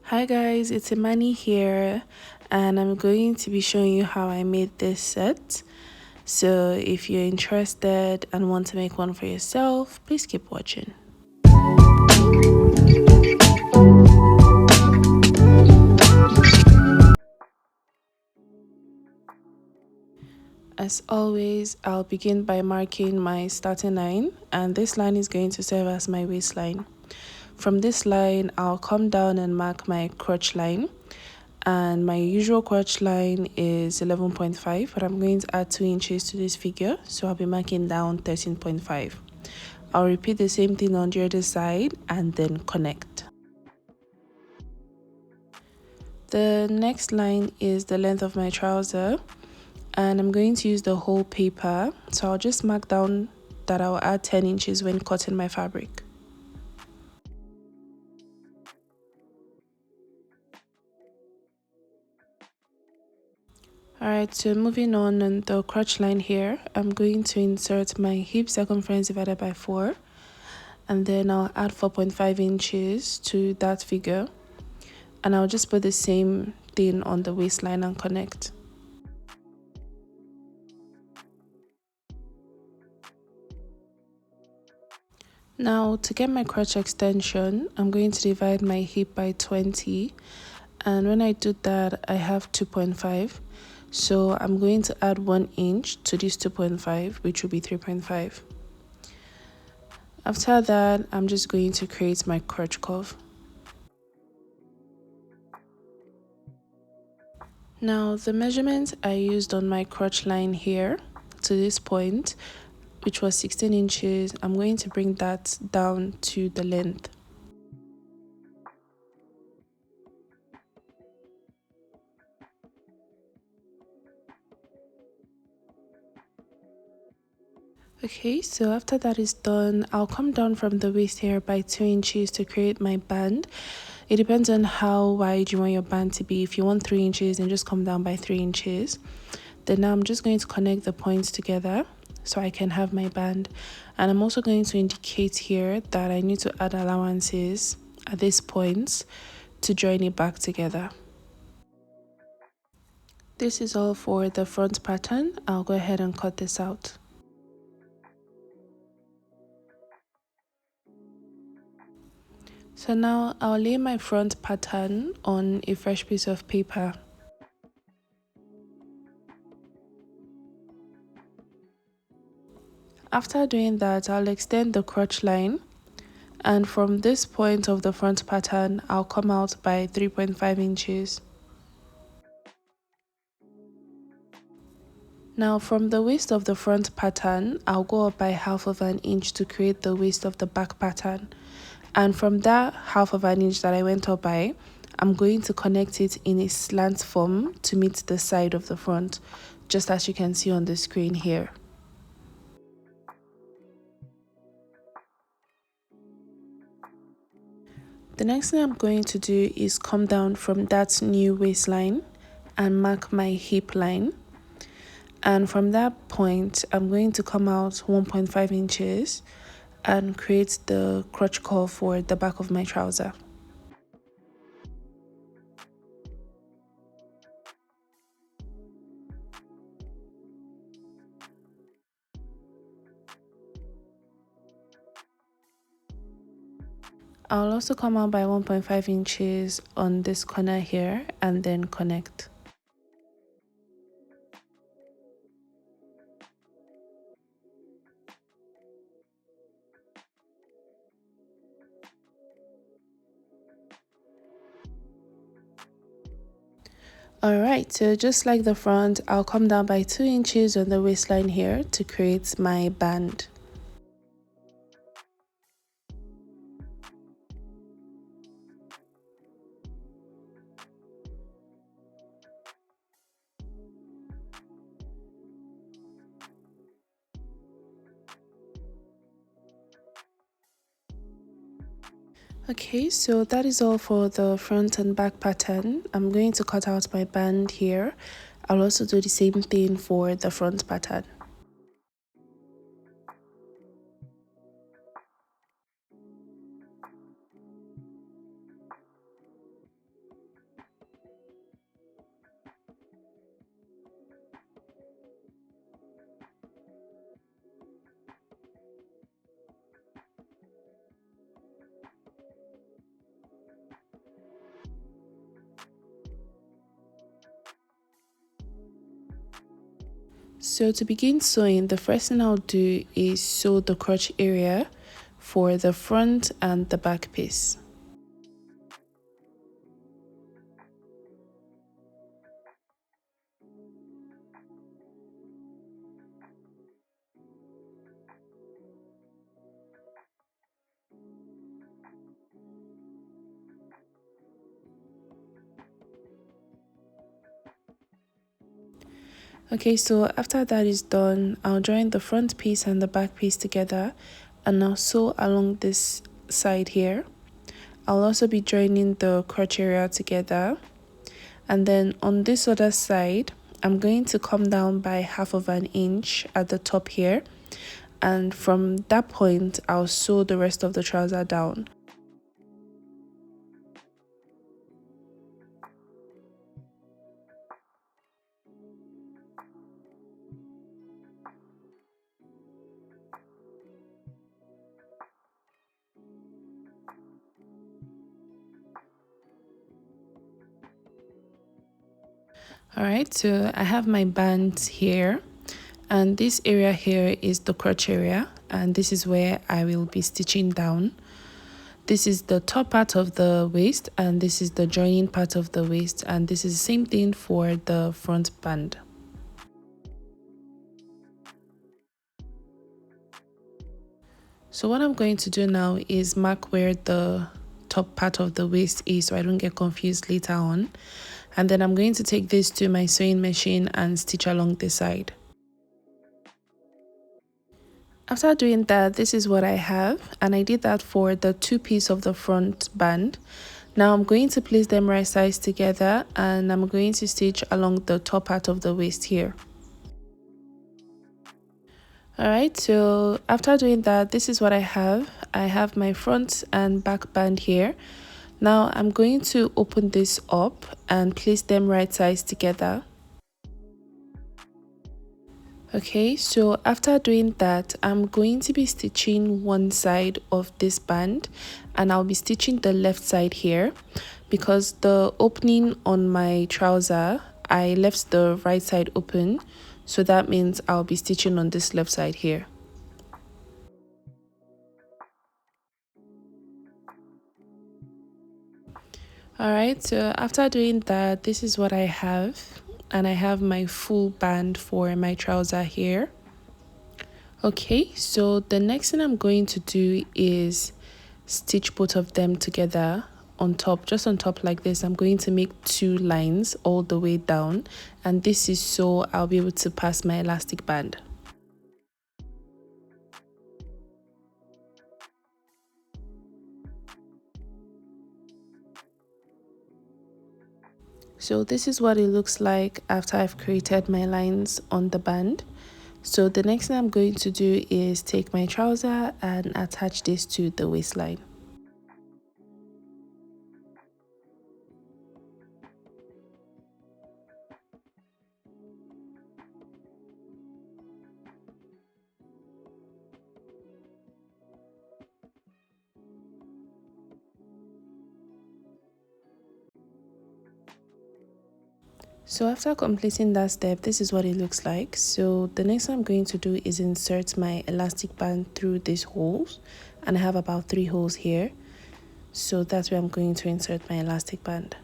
Hi guys, it's Imani here, and I'm going to be showing you how I made this set. So if you're interested and want to make one for yourself, please keep watching. As always, I'll begin by marking my starting line, and this line is going to serve as my waistline. From this line, I'll come down and mark my crotch line, and my usual crotch line is 11.5, but I'm going to add 2 inches to this figure, so I'll be marking down 13.5. I'll repeat the same thing on the other side and then connect. The next line is the length of my trouser, and I'm going to use the whole paper, so I'll just mark down that I'll add 10 inches when cutting my fabric. Alright, so moving on the crotch line here, I'm going to insert my hip circumference divided by 4, and then I'll add 4.5 inches to that figure, and I'll just put the same thing on the waistline and connect. Now to get my crotch extension, I'm going to divide my hip by 20, and when I do that I have 2.5, so I'm going to add 1 inch to this 2.5, which will be 3.5. After that, I'm just going to create my crotch curve. Now the measurement I used on my crotch line here to this point, which was 16 inches, I'm going to bring that down to the length. Okay, so after that is done, I'll come down from the waist here by 2 inches to create my band. It depends on how wide you want your band to be. If you want 3 inches, then just come down by 3 inches. Then now I'm just going to connect the points together so I can have my band. And I'm also going to indicate here that I need to add allowances at this point to join it back together. This is all for the front pattern. I'll go ahead and cut this out. So now I'll lay my front pattern on a fresh piece of paper. After doing that, I'll extend the crotch line, and from this point of the front pattern, I'll come out by 3.5 inches. Now from the waist of the front pattern, I'll go up by half of an inch to create the waist of the back pattern. And from that half of an inch that I went up by, I'm going to connect it in a slant form to meet the side of the front, just as you can see on the screen here. The next thing I'm going to do is come down from that new waistline and mark my hip line. And from that point, I'm going to come out 1.5 inches and create the crotch curve for the back of my trouser. I'll also come out by 1.5 inches on this corner here and then connect. Alright, so just like the front, I'll come down by 2 inches on the waistline here to create my band. Okay, so that is all for the front and back pattern. I'm going to cut out my band here. I'll also do the same thing for the front pattern. So to begin sewing, the first thing I'll do is sew the crotch area for the front and the back piece. Okay, so after that is done, I'll join the front piece and the back piece together and I'll sew along this side here. I'll also be joining the crotch area together, and then on this other side I'm going to come down by 1/2 inch at the top here, and from that point I'll sew the rest of the trouser down. Alright, so I have my bands here, and this area here is the crotch area, and this is where I will be stitching down. This is the top part of the waist, and this is the joining part of the waist, and this is the same thing for the front band. So what I'm going to do now is mark where the top part of the waist is so I don't get confused later on. And then I'm going to take this to my sewing machine and stitch along the side. After doing that, this is what I have, and I did that for the two pieces of the front band. Now I'm going to place them right sides together and I'm going to stitch along the top part of the waist here. Alright, so after doing that, this is what I have. I have my front and back band here. Now I'm going to open this up and place them right sides together. Okay, so after doing that, I'm going to be stitching one side of this band and I'll be stitching the left side here because the opening on my trouser, I left the right side open, so that means I'll be stitching on this left side here. Alright, so after doing that, this is what I have, and I have my full band for my trouser here. Okay, so the next thing I'm going to do is stitch both of them together on top, just on top like this. I'm going to make 2 lines all the way down, and this is so I'll be able to pass my elastic band. So this is what it looks like after I've created my lines on the band. So the next thing I'm going to do is take my trouser and attach this to the waistline. So after completing that step, this is what it looks like. So the next thing I'm going to do is insert my elastic band through these holes, and I have about 3 holes here. So that's where I'm going to insert my elastic band.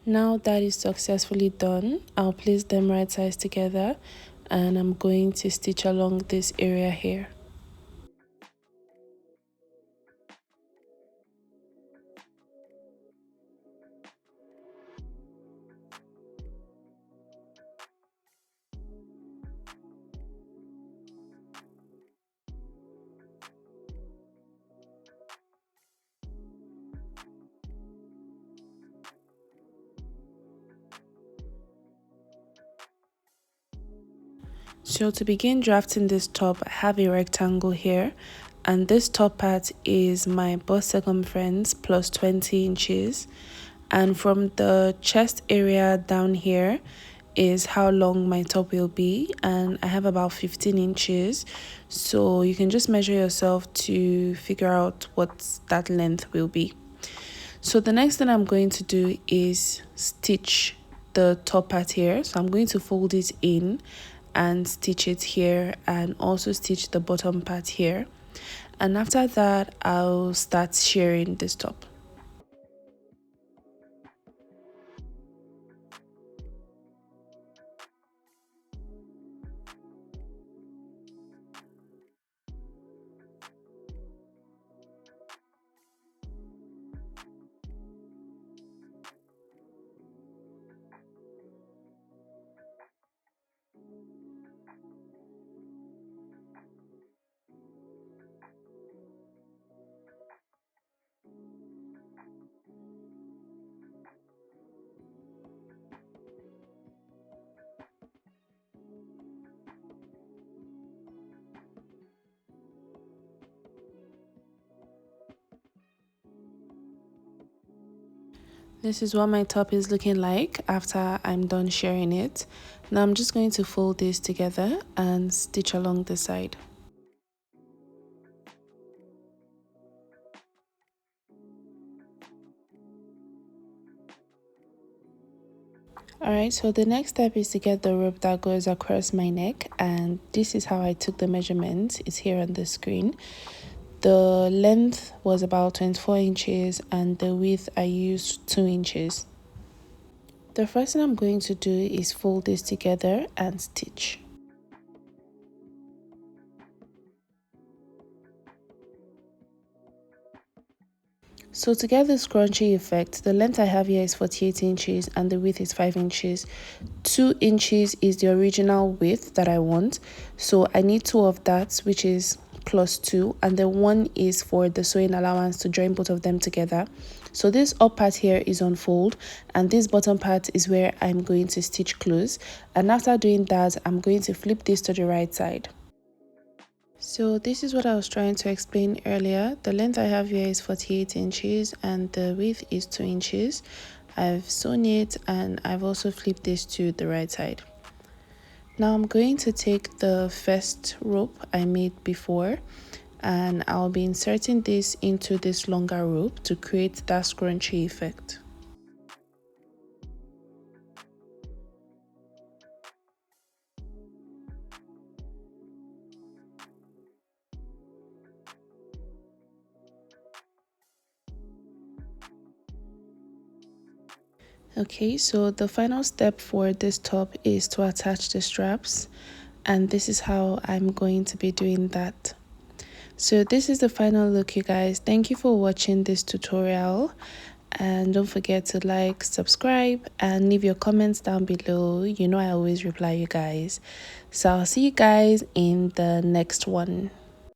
Now that is successfully done, I'll place them right sides together and I'm going to stitch along this area here. So to begin drafting this top, I have a rectangle here, and this top part is my bust circumference plus 20 inches, and from the chest area down here is how long my top will be, and I have about 15 inches, so you can just measure yourself to figure out what that length will be. So the next thing I'm going to do is stitch the top part here. So I'm going to fold it in and stitch it here, and also stitch the bottom part here. And after that, I'll start shirring this top. This is what my top is looking like after I'm done shirring it. Now I'm just going to fold this together and stitch along the side. Alright, so the next step is to get the rope that goes across my neck, and this is how I took the measurements. It's here on the screen. The length was about 24 inches and the width I used 2 inches. The first thing I'm going to do is fold this together and stitch. So to get the scrunchie effect, the length I have here is 48 inches and the width is 5 inches. 2 inches is the original width that I want, so I need 2 of that, which is plus 2, and the 1 is for the sewing allowance to join both of them together. So this up part here is on fold, and this bottom part is where I'm going to stitch close, and after doing that, I'm going to flip this to the right side. So this is what I was trying to explain earlier. The length I have here is 48 inches and the width is 2 inches. I've sewn it and I've also flipped this to the right side. Now I'm going to take the first rope I made before, and I'll be inserting this into this longer rope to create that scrunchie effect. Okay, so the final step for this top is to attach the straps, and this is how I'm going to be doing that. So this is the final look, you guys. Thank you for watching this tutorial, and don't forget to like, subscribe, and leave your comments down below. You know I always reply you guys. So I'll see you guys in the next one.